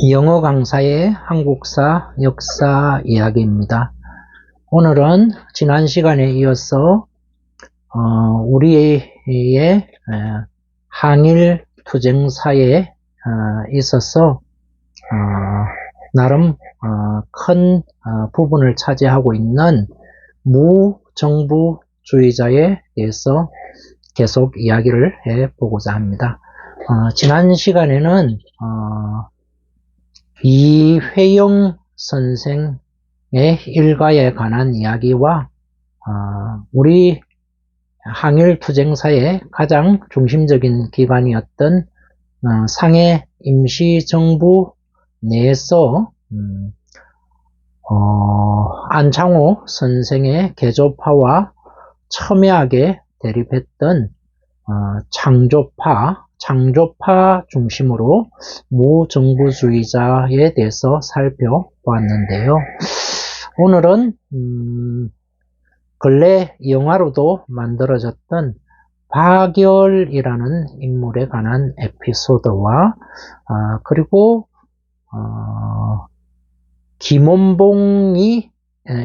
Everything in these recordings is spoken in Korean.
영어 강사의 한국사 역사 이야기입니다. 오늘은 지난 시간에 이어서 우리의 항일 투쟁사에 있어서 나름 큰 부분을 차지하고 있는 무정부주의자에 대해서 계속 이야기를 해보고자 합니다. 지난 시간에는 이회영 선생의 일가에 관한 이야기와 우리 항일투쟁사의 가장 중심적인 기관이었던 상해 임시정부 내에서 안창호 선생의 개조파와 첨예하게 대립했던 창조파 중심으로 무정부주의자에 대해서 살펴보았는데요. 오늘은 근래 영화로도 만들어졌던 박열이라는 인물에 관한 에피소드와 그리고 김원봉이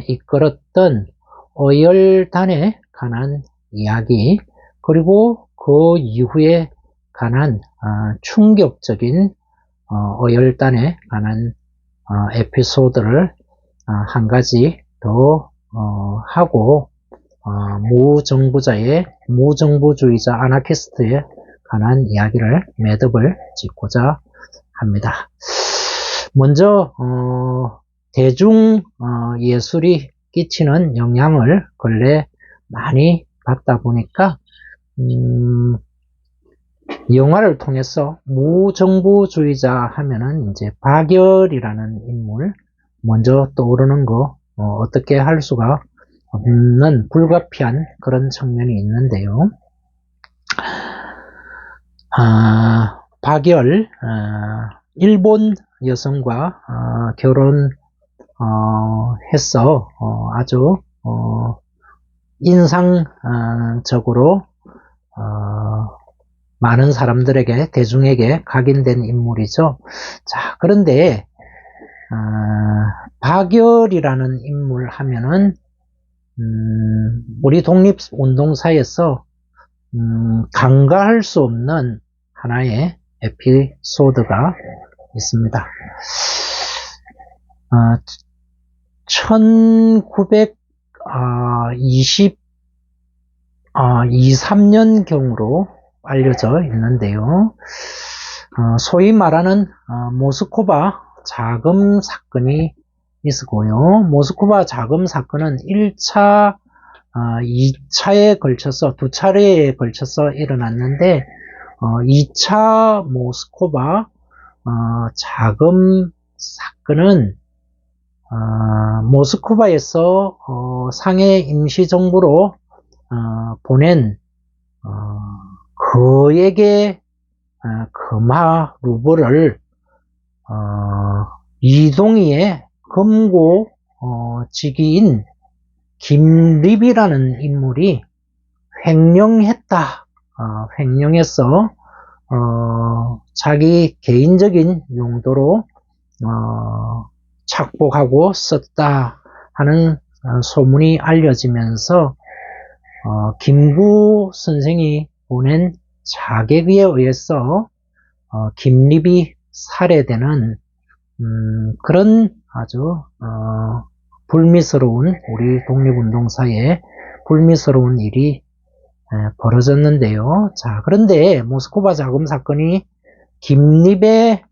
이끌었던 어열단에 관한 이야기, 그리고 그 이후에 관한 충격적인 어열단에 관한 에피소드를 한 가지 더 하고 무정부주의자 아나키스트에 관한 이야기를 매듭을 짓고자 합니다. 먼저 대중 예술이 끼치는 영향을 근래 많이 받다 보니까 영화를 통해서 무정부주의자 하면은 이제 박열이라는 인물 먼저 떠오르는 거 어떻게 할 수가 없는 불가피한 그런 측면이 있는데요. 박열, 일본 여성과 결혼해서 아주 인상적으로 많은 사람들에게, 대중에게 각인된 인물이죠. 자, 그런데 박열이라는 인물 하면은 우리 독립운동사에서 간과할 수 없는 하나의 에피소드가 있습니다. 1923년경으로 알려져 있는데요. 소위 말하는 모스크바 자금 사건이 있었고요. 모스크바 자금 사건은 1차, 2차에 걸쳐서 두 차례에 걸쳐서 일어났는데 2차 모스크바 자금 사건은 모스크바에서 상해 임시정부로 보낸 그에게 금화 루블을 이동희의 금고 직위인 김립이라는 인물이 횡령했다. 횡령해서 자기 개인적인 용도로 착복하고 썼다 하는 소문이 알려지면서 김구 선생이 보낸 자객에 의해서 김립이 살해되는 그런 아주 불미스러운, 우리 독립운동사에 불미스러운 일이 벌어졌는데요. 자, 그런데 모스크바 자금 사건이 김립의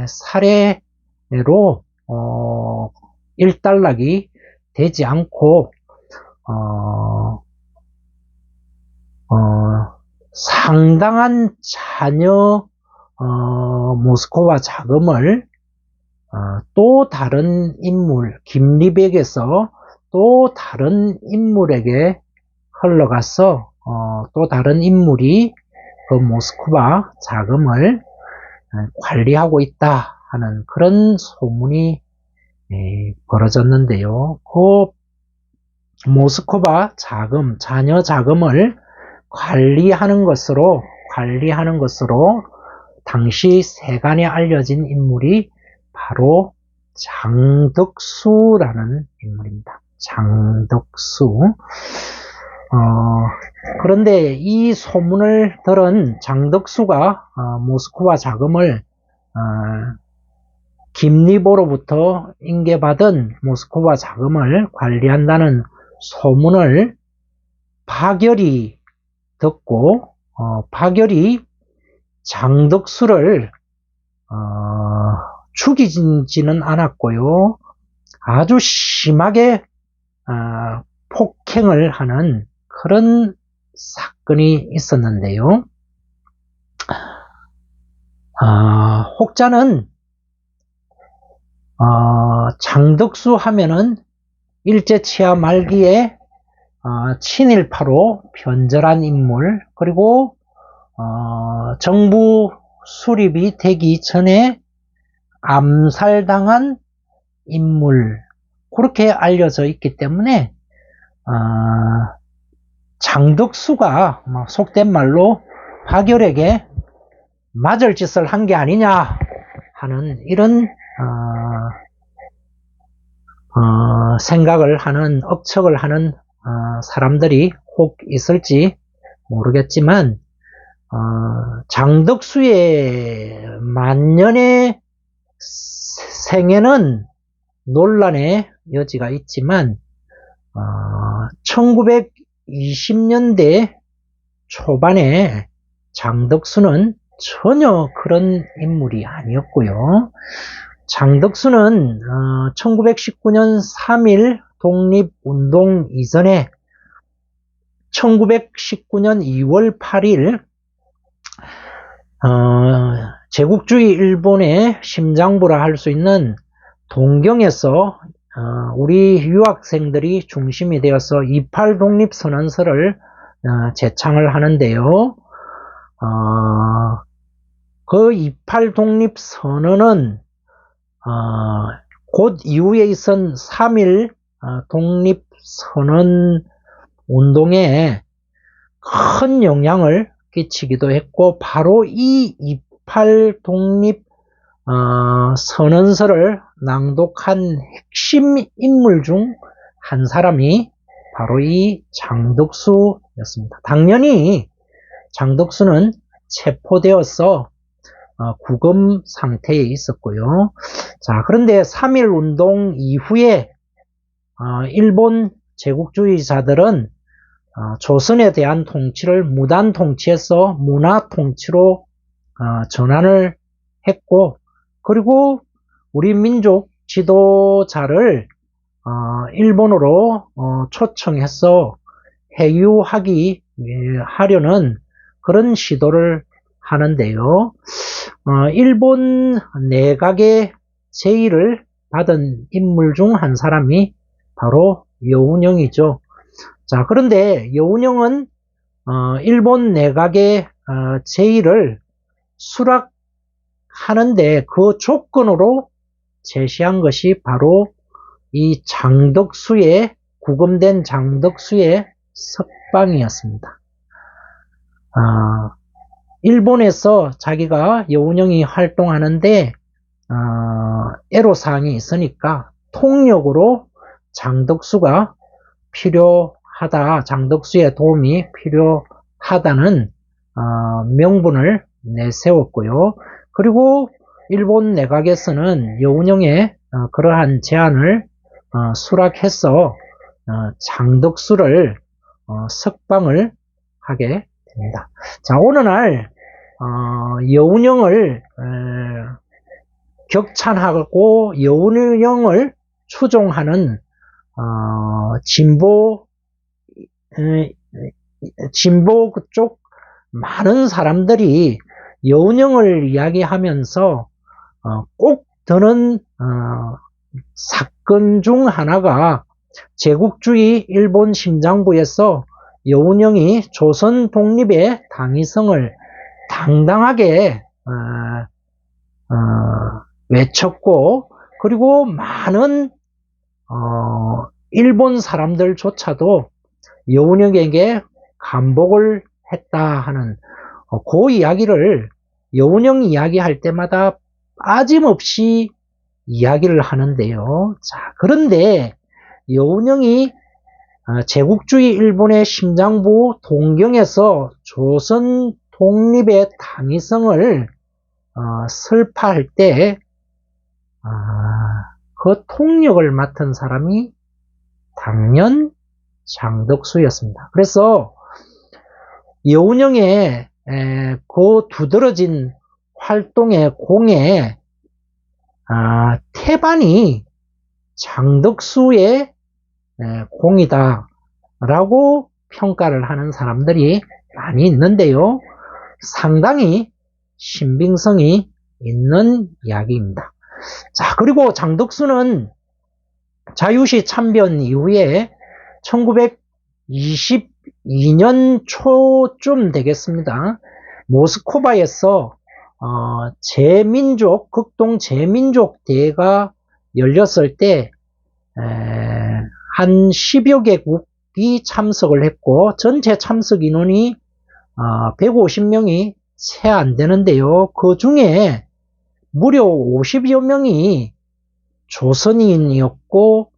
살해로 일단락이 되지 않고 상당한 잔여 모스크바 자금을 또 다른 인물, 김립에게서 또 다른 인물에게 흘러가서 또 다른 인물이 그 모스크바 자금을 관리하고 있다 하는 그런 소문이 벌어졌는데요. 그 모스크바 자금, 잔여 자금을 관리하는 것으로 당시 세간에 알려진 인물이 바로 장덕수라는 인물입니다. 장덕수. 그런데 이 소문을 들은 장덕수가 모스크바 자금을 김리보로부터 인계받은 모스크바 자금을 관리한다는 소문을 박열이 듣고 박열이 장덕수를 죽이지는 않았고요. 아주 심하게 폭행을 하는 그런 사건이 있었는데요. 혹자는 장덕수 하면은 일제치하 말기에 친일파로 변절한 인물, 그리고 정부 수립이 되기 전에 암살당한 인물, 그렇게 알려져 있기 때문에 장덕수가 속된 말로 박열에게 맞을 짓을 한 게 아니냐 하는 이런 생각을 하는, 억측을 하는 사람들이 혹 있을지 모르겠지만 장덕수의 만년의 생애는 논란의 여지가 있지만 1920년대 초반에 장덕수는 전혀 그런 인물이 아니었고요. 장덕수는 1919년 3.1 독립운동 이전에 1919년 2월 8일 제국주의 일본의 심장부라 할 수 있는 동경에서 우리 유학생들이 중심이 되어서 28 독립선언서를 제창을 하는데요. 그 28 독립선언은 곧 이후에 있은 3.1 독립선언 운동에 큰 영향을 끼치기도 했고, 바로 이 28 독립 선언서를 낭독한 핵심 인물 중 한 사람이 바로 이 장덕수였습니다. 당연히 장덕수는 체포되어서 구금 상태에 있었고요. 자, 그런데 3.1 운동 이후에 일본 제국주의자들은 조선에 대한 통치를 무단 통치에서 문화 통치로 전환을 했고, 그리고 우리 민족 지도자를 일본으로 초청해서 하려는 그런 시도를 하는데요. 일본 내각의 제의를 받은 인물 중 한 사람이 바로 여운형이죠. 자, 그런데 여운형은 일본 내각의 제의를 수락하는데 그 조건으로 제시한 것이 바로 이 구금된 장덕수의 석방이었습니다. 일본에서 자기가 여운형이 활동하는데 애로사항이 있으니까 통역으로 장덕수가 필요하다, 장덕수의 도움이 필요하다는 명분을 내세웠고요. 그리고 일본 내각에서는 여운형의 그러한 제안을 수락해서 장덕수를 석방을 하게 됩니다. 자, 어느 날 여운형을 격찬하고 여운형을 추종하는 진보 쪽 많은 사람들이 여운형을 이야기하면서 꼭 드는 사건 중 하나가 제국주의 일본 심장부에서 여운형이 조선 독립의 당위성을 당당하게 외쳤고, 그리고 많은 일본 사람들조차도 여운형에게 감복을 했다 하는 그 이야기를 여운형이 이야기할 때마다 빠짐없이 이야기를 하는데요. 자, 그런데 여운형이 제국주의 일본의 심장부 동경에서 조선 독립의 당위성을 설파할 때 그 통역을 맡은 사람이 당연 장덕수였습니다. 그래서 여운형의 그 두드러진 활동의 공에 태반이 장덕수의 공이다 라고 평가를 하는 사람들이 많이 있는데요. 상당히 신빙성이 있는 이야기입니다. 자, 그리고 장덕수는 자유시 참변 이후에 1922년 초쯤 되겠습니다. 모스크바에서 극동 제민족 대회가 열렸을 때 한 10여 개국이 참석을 했고 전체 참석 인원이 150명이 채 안 되는데요. 그 중에 무려 50여 명이 조선인이었고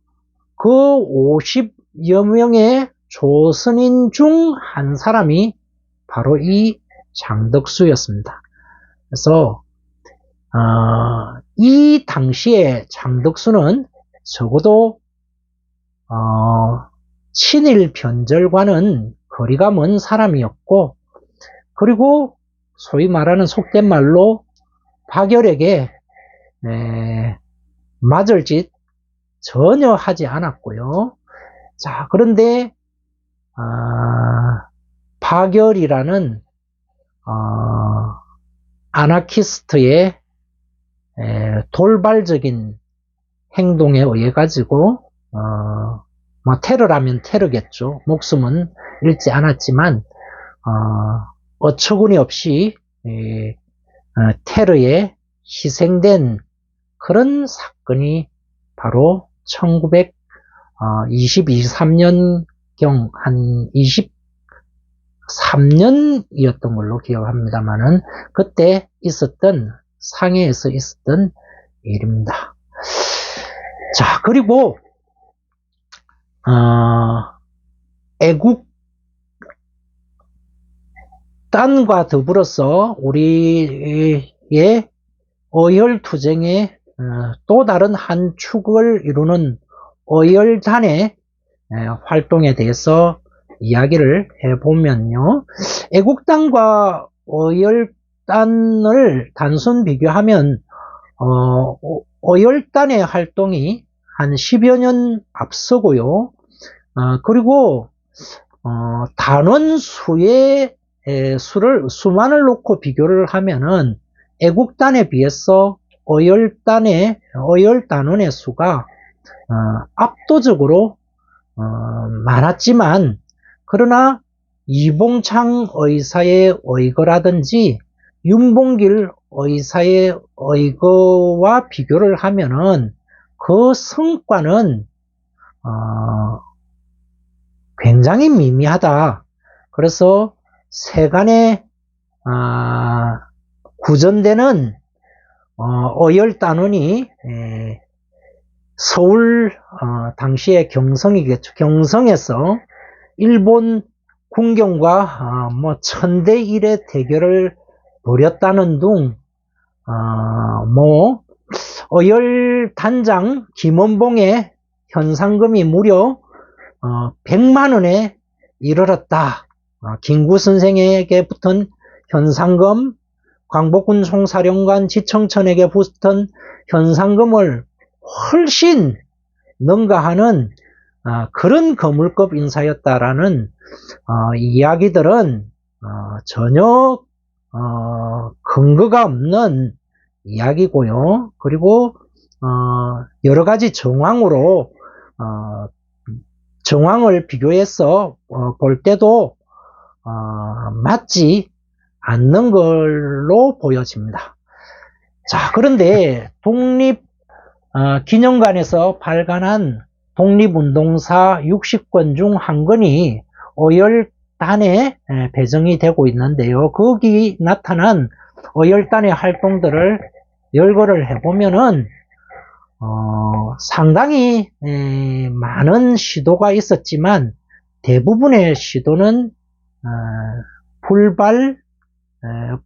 그 50여 명의 조선인 중 한 사람이 바로 이 장덕수였습니다. 그래서 이 당시에 장덕수는 적어도 친일 변절과는 거리가 먼 사람이었고 그리고 소위 말하는 속된 말로 박열에게 맞을 짓 전혀 하지 않았고요. 자, 그런데 박열이라는 아나키스트의 돌발적인 행동에 의해 가지고 테러라면 테러겠죠. 목숨은 잃지 않았지만 어처구니 없이 테러에 희생된 그런 사건이 바로 1923년경 한 23년이었던 걸로 기억합니다만은 그때 있었던 상해에서 있었던 일입니다. 자, 그리고 애국단과 더불어서 우리의 어혈투쟁의 또 다른 한 축을 이루는 어혈단의 활동에 대해서 이야기를 해보면요. 애국단과 어혈단을 단순 비교하면 어혈단의 활동이 한 10여 년 앞서고요. 그리고 단원 수만을 놓고 비교를 하면은 애국단에 비해서 어혈단원의 수가 압도적으로 많았지만 그러나 이봉창 의사의 의거라든지 윤봉길 의사의 의거와 비교를 하면은 그 성과는 굉장히 미미하다. 그래서 세간에 구전되는 어혈단원이 서울 당시의 경성이겠죠. 경성에서 일본 군경과 천대일의 대결을 벌였다는 둥 어혈단장 김원봉의 현상금이 무려 100만 원에 이르렀다. 김구 선생에게 붙은 현상금, 광복군 총사령관 지청천에게 붙은 현상금을 훨씬 능가하는 그런 거물급 인사였다라는 이야기들은 전혀 근거가 없는 이야기고요. 그리고 여러 가지 정황을 비교해서 볼 때도 맞지 않는 걸로 보여집니다. 자, 그런데 독립기념관에서 발간한 독립운동사 60권 중 한 권이 어혈단에 배정이 되고 있는데요. 거기 나타난 어혈단의 활동들을 열거를 해보면은 상당히 많은 시도가 있었지만 대부분의 시도는 불발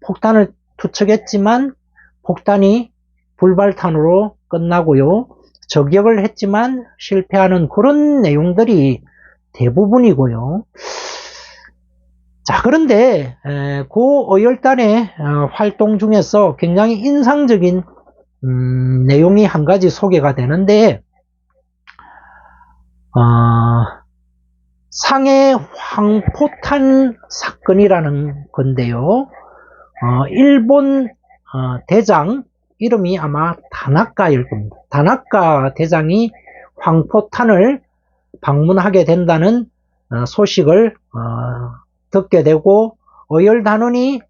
폭탄을 투척했지만 폭탄이 불발탄으로 끝나고요. 저격을 했지만 실패하는 그런 내용들이 대부분이고요. 자, 그런데 그 어열단의 활동 중에서 굉장히 인상적인 내용이 한 가지 소개가 되는데 상해 황포탄 사건이라는 건데요. 일본 대장 이름이 아마 다나카일 겁니다. 다나카 대장이 황포탄을 방문하게 된다는 소식을 듣게 되고 어열단원이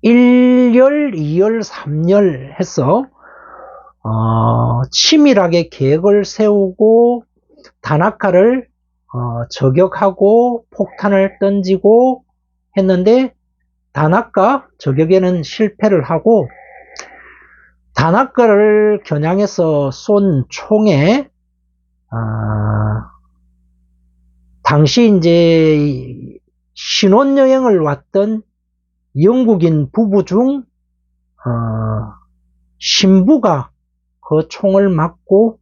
1열, 2열, 3열 해서 치밀하게 계획을 세우고 다나카를 저격하고 폭탄을 던지고 했는데 다나카 저격에는 실패를 하고 다나카를 겨냥해서 쏜 총에 당시 이제 신혼여행을 왔던 영국인 부부 중 신부가 그 총을 맞고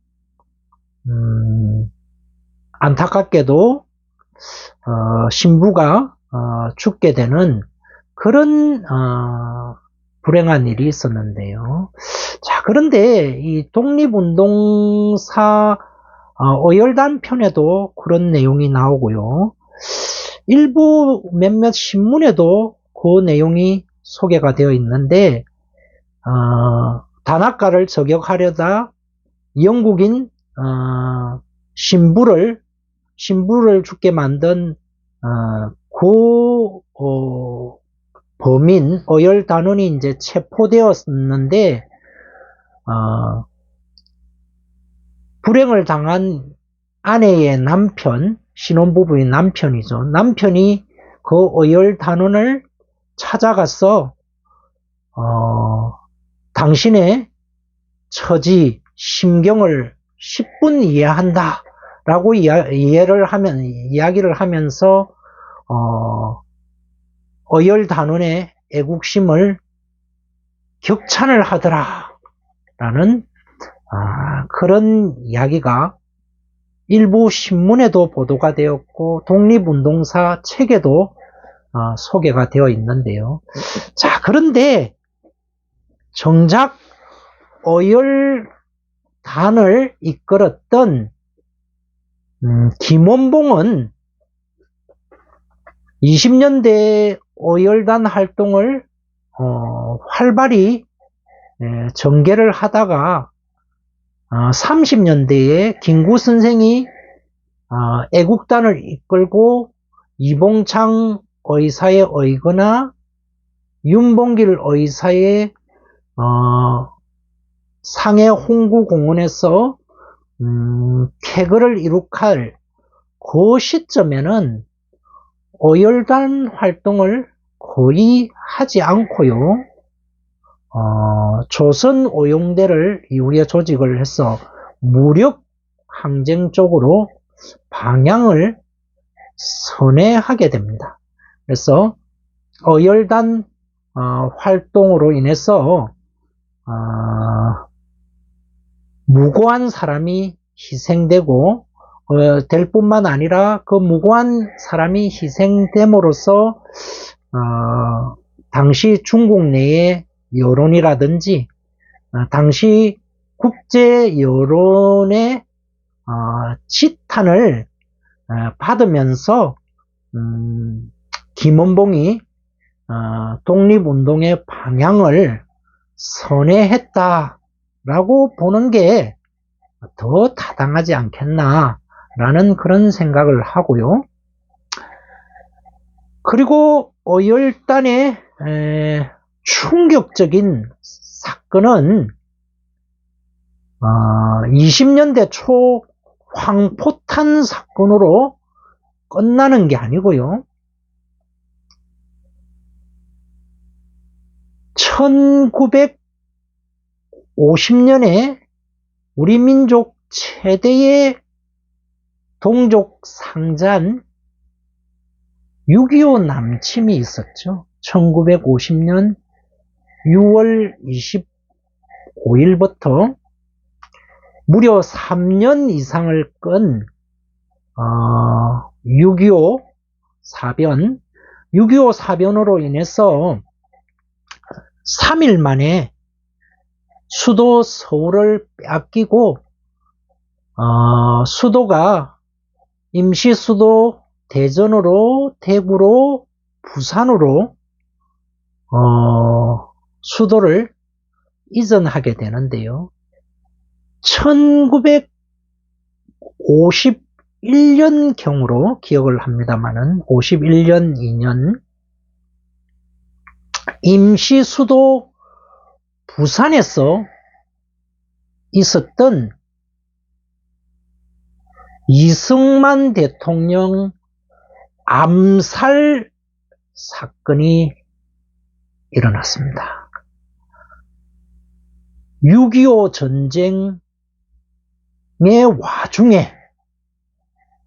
안타깝게도 신부가 죽게 되는 그런 불행한 일이 있었는데요. 자, 그런데 이 독립운동사 어열단 편에도 그런 내용이 나오고요. 일부 몇몇 신문에도 그 내용이 소개가 되어 있는데 다나카를 저격하려다 영국인 신부를 죽게 만든 그 범인 어열단원이 이제 체포되었는데 불행을 당한 아내의 남편, 신혼부부의 남편이죠. 남편이 그 어열단원을 찾아가서 당신의 처지, 심경을 10분 이해한다 라고 이야기를 하면서 어열단원의 애국심을 격찬을 하더라 라는 그런 이야기가 일부 신문에도 보도가 되었고 독립운동사 책에도 소개가 되어 있는데요. 자, 그런데 정작 어열단을 이끌었던 김원봉은 20년대 어열단 활동을 활발히 전개를 하다가 30년대에 김구 선생이 애국단을 이끌고 이봉창 의사의 의거나 윤봉길 의사의 상해 홍구공원에서 쾌거를 이룩할 그 시점에는 어열단 활동을 거의 하지 않고요. 조선 오용대를 이후에 조직을 해서 무력 항쟁 쪽으로 방향을 선회하게 됩니다. 그래서 어열단 활동으로 인해서 무고한 사람이 희생되고 될 뿐만 아니라 그 무고한 사람이 희생됨으로써 당시 중국 내의 여론이라든지 당시 국제 여론의 지탄을 받으면서 김원봉이 독립운동의 방향을 선회했다라고 보는 게 더 타당하지 않겠나라는 그런 생각을 하고요. 그리고 어열단의 충격적인 사건은 20년대 초 황포탄 사건으로 끝나는 게 아니고요. 1900 1950년에 우리 민족 최대의 동족 상잔 6.25 남침이 있었죠. 1950년 6월 25일부터 무려 3년 이상을 끈 6.25 사변, 6.25 사변으로 인해서 3일 만에 수도 서울을 빼앗기고 수도가 임시수도 대전으로, 대구로, 부산으로 수도를 이전하게 되는데요. 1951년경으로 기억을 합니다만은 51년 2년 임시수도 부산에서 있었던 이승만 대통령 암살 사건이 일어났습니다. 6.25 전쟁의 와중에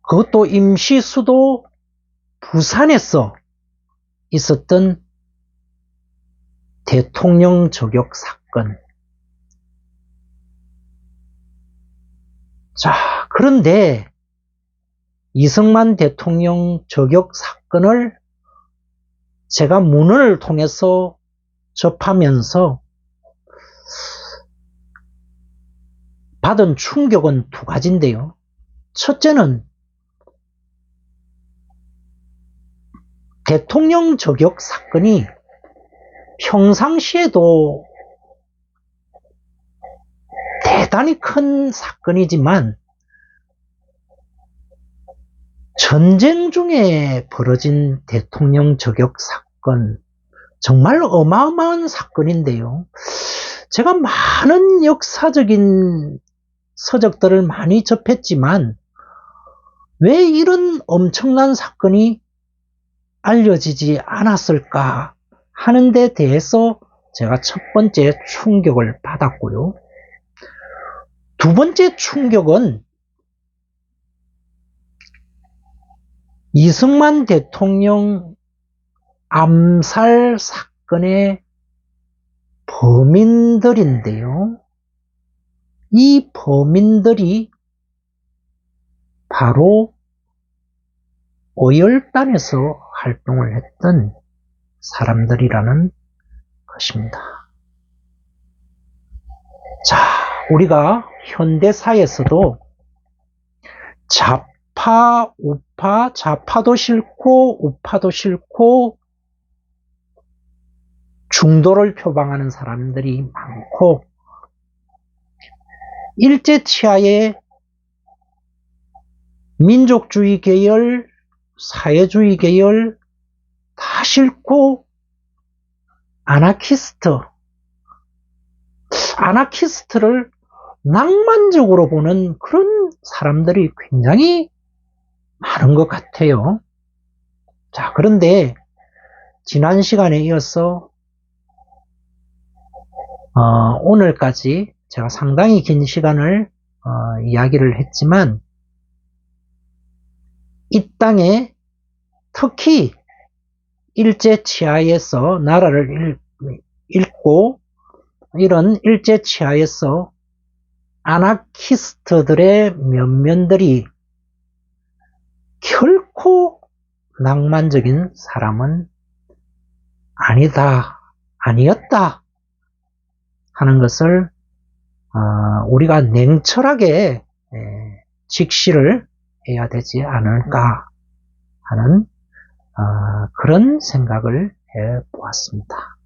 그것도 임시수도 부산에서 있었던 대통령 저격 사건. 자, 그런데 이승만 대통령 저격 사건을 제가 문헌을 통해서 접하면서 받은 충격은 두 가지인데요. 첫째는 대통령 저격 사건이 평상시에도 대단히 큰 사건이지만 전쟁 중에 벌어진 대통령 저격 사건, 정말 어마어마한 사건인데요. 제가 많은 역사적인 서적들을 많이 접했지만 왜 이런 엄청난 사건이 알려지지 않았을까 하는 데 대해서 제가 첫 번째 충격을 받았고요. 두 번째 충격은 이승만 대통령 암살 사건의 범인들인데요. 이 범인들이 바로 어열단에서 활동을 했던 사람들이라는 것입니다. 자, 우리가 현대사에서도 좌파, 우파, 좌파도 싫고 우파도 싫고 중도를 표방하는 사람들이 많고 일제치하의 민족주의 계열, 사회주의 계열 다 싫고 아나키스트를 낭만적으로 보는 그런 사람들이 굉장히 많은 것 같아요. 자, 그런데 지난 시간에 이어서 오늘까지 제가 상당히 긴 시간을 이야기를 했지만 이 땅에 특히 일제치하에서 나라를 잃고 이런 일제치하에서 아나키스트들의 면면들이 결코 낭만적인 사람은 아니었다 하는 것을 우리가 냉철하게 직시를 해야 되지 않을까 하는 그런 생각을 해 보았습니다.